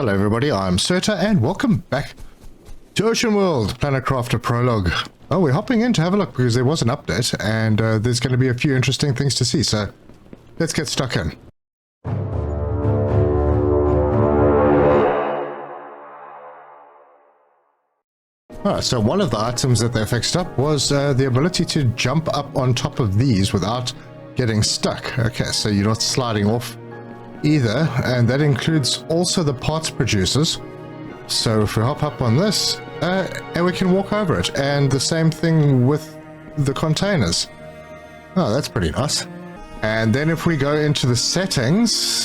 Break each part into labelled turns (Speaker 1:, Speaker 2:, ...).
Speaker 1: Hello everybody, I'm Serta and welcome back to Ocean World, Planet Crafter Prologue. Oh, we're hopping in to have a look because there was an update and there's going to be a few interesting things to see, so let's get stuck in. Alright, so one of the items that they fixed up was the ability to jump up on top of these without getting stuck. Okay, so you're not sliding off either, and that includes also the parts producers. So if we hop up on this, and we can walk over it, and the same thing with the containers. Oh, that's pretty nice. And then if we go into the settings,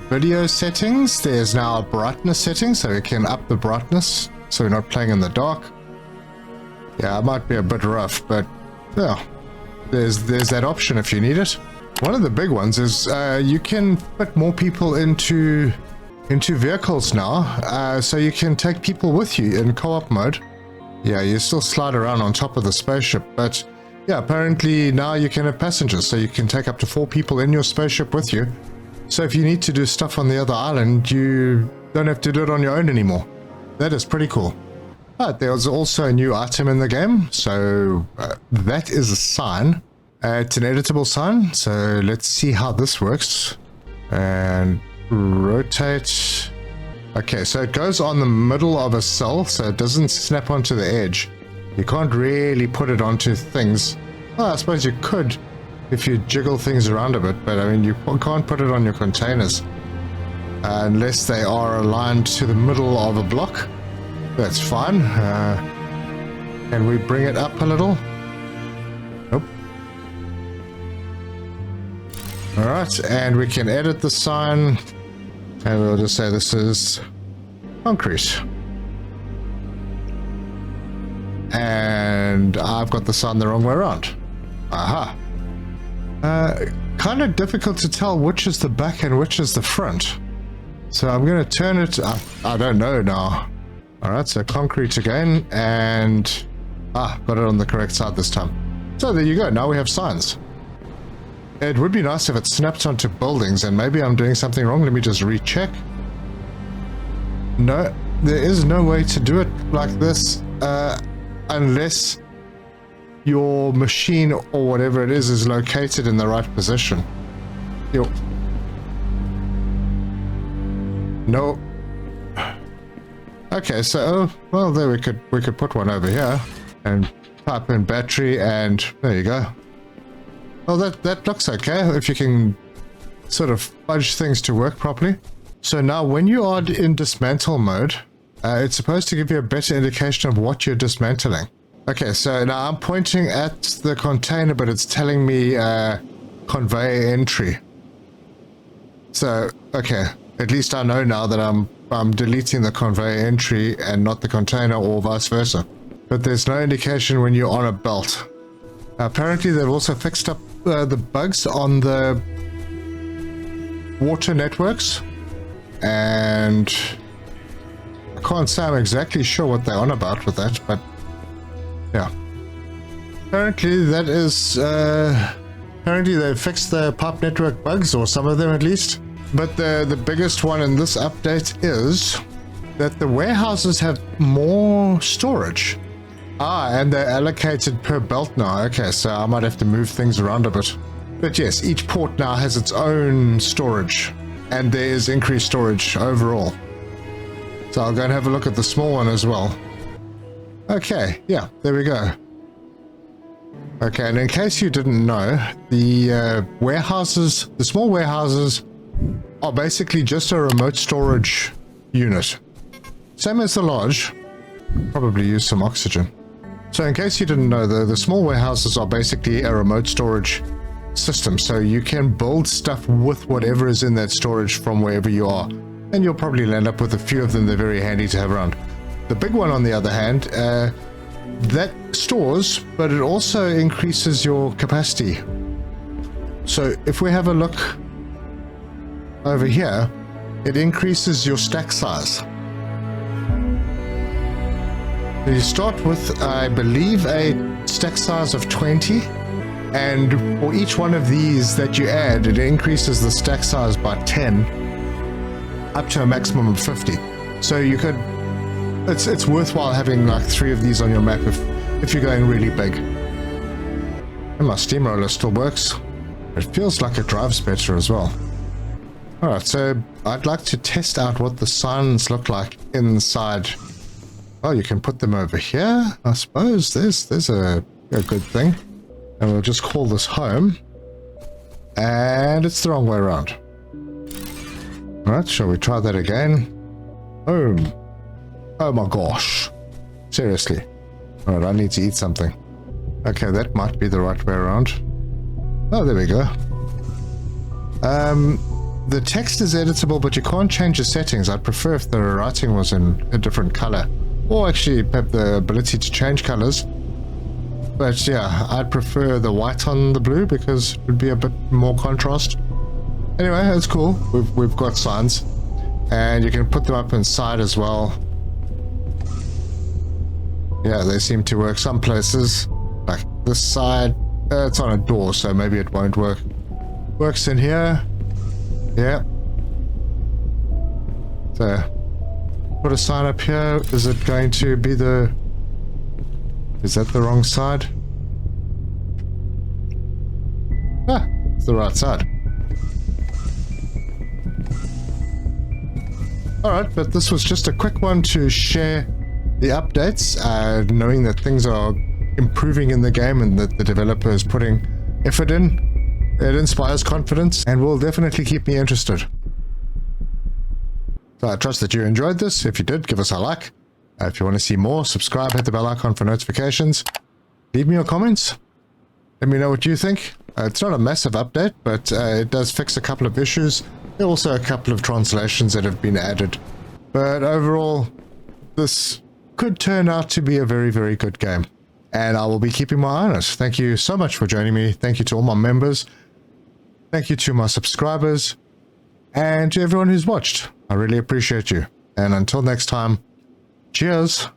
Speaker 1: video settings, there's now a brightness setting, so we can up the brightness, so we're not playing in the dark. Yeah, it might be a bit rough, but yeah, there's that option if you need it. One of the big ones is you can put more people into vehicles now, so you can take people with you in co-op mode. Yeah, you still slide around on top of the spaceship, but yeah, apparently now you can have passengers, so you can take up to 4 people in your spaceship with you. So if you need to do stuff on the other island, you don't have to do it on your own anymore. That is pretty cool. But there's also a new item in the game, so that is a sign. It's an editable sign, so let's see how this works. And rotate. Okay, so it goes on the middle of a cell, so it doesn't snap onto the edge. You can't really put it onto things. Well, I suppose you could if you jiggle things around a bit, but I mean, you can't put it on your containers unless they are aligned to the middle of a block. That's fine. Can we bring it up a little? Nope. Alright, and we can edit the sign, and we'll just say this is concrete. And I've got the sign the wrong way around. Aha. Kind of difficult to tell which is the back and which is the front. So I'm going to turn it, I don't know now. Alright, so concrete again, and got it on the correct side this time. So there you go, now we have signs. It would be nice if it snapped onto buildings, and maybe I'm doing something wrong. Let me just recheck. No, there is no way to do it like this, unless your machine or whatever it is located in the right position. Yo. No. Okay, so well, there we could put one over here and type in battery, and there you go. Well, that looks okay if you can sort of fudge things to work properly. So now when you are in dismantle mode, it's supposed to give you a better indication of what you're dismantling. Okay, so now I'm pointing at the container, but it's telling me conveyor entry. So, okay, at least I know now that I'm deleting the conveyor entry and not the container, or vice versa. But there's no indication when you're on a belt. Apparently they've also fixed up the bugs on the water networks, and I can't say I'm exactly sure what they're on about with that, but yeah. Apparently that is, apparently they've fixed the pipe network bugs, or some of them at least. But the biggest one in this update is that the warehouses have more storage. And they're allocated per belt now. Okay, so I might have to move things around a bit. But yes, each port now has its own storage, and there is increased storage overall. So I'll go and have a look at the small one as well. Okay, yeah, there we go. Okay, and in case you didn't know, the warehouses, the small warehouses, are basically just a remote storage unit. Same as the large. Probably use some oxygen. So in case you didn't know, the small warehouses are basically a remote storage system, so you can build stuff with whatever is in that storage from wherever you are, and you'll probably land up with a few of them. They're very handy to have around. The big one, on the other hand, that stores, but it also increases your capacity. So if we have a look over here, it increases your stack size. You start with, I believe, a stack size of 20, and for each one of these that you add, it increases the stack size by 10. up to a maximum of 50. So you could, it's worthwhile having like 3 of these on your map if you're going really big. And my steamroller still works. It feels like it drives better as well. Alright, so I'd like to test out what the signs look like inside. Oh, you can put them over here, I suppose. There's a good thing. And we'll just call this home. And it's the wrong way around. Alright, shall we try that again? Home. Oh my gosh. Seriously. Alright, I need to eat something. Okay, that might be the right way around. Oh, there we go. The text is editable, but you can't change the settings. I'd prefer if the writing was in a different color. Or actually have the ability to change colors. But yeah, I'd prefer the white on the blue because it would be a bit more contrast. Anyway, it's cool. We've got signs. And you can put them up inside as well. Yeah, they seem to work some places. Like this side. It's on a door, so maybe it won't work. Works in here. Yeah. So, put a sign up here. Is it going to be the... Is that the wrong side? Ah, it's the right side. Alright, but this was just a quick one to share the updates, knowing that things are improving in the game and that the developer is putting effort in. It inspires confidence and will definitely keep me interested. So I trust that you enjoyed this. If you did, give us a like. If you want to see more, subscribe, hit the bell icon for notifications. Leave me your comments. Let me know what you think. It's not a massive update, but it does fix a couple of issues. There are also a couple of translations that have been added. But overall, this could turn out to be a very, very good game. And I will be keeping my eye on it. Thank you so much for joining me. Thank you to all my members. Thank you to my subscribers. And to everyone who's watched. I really appreciate you. And until next time, cheers.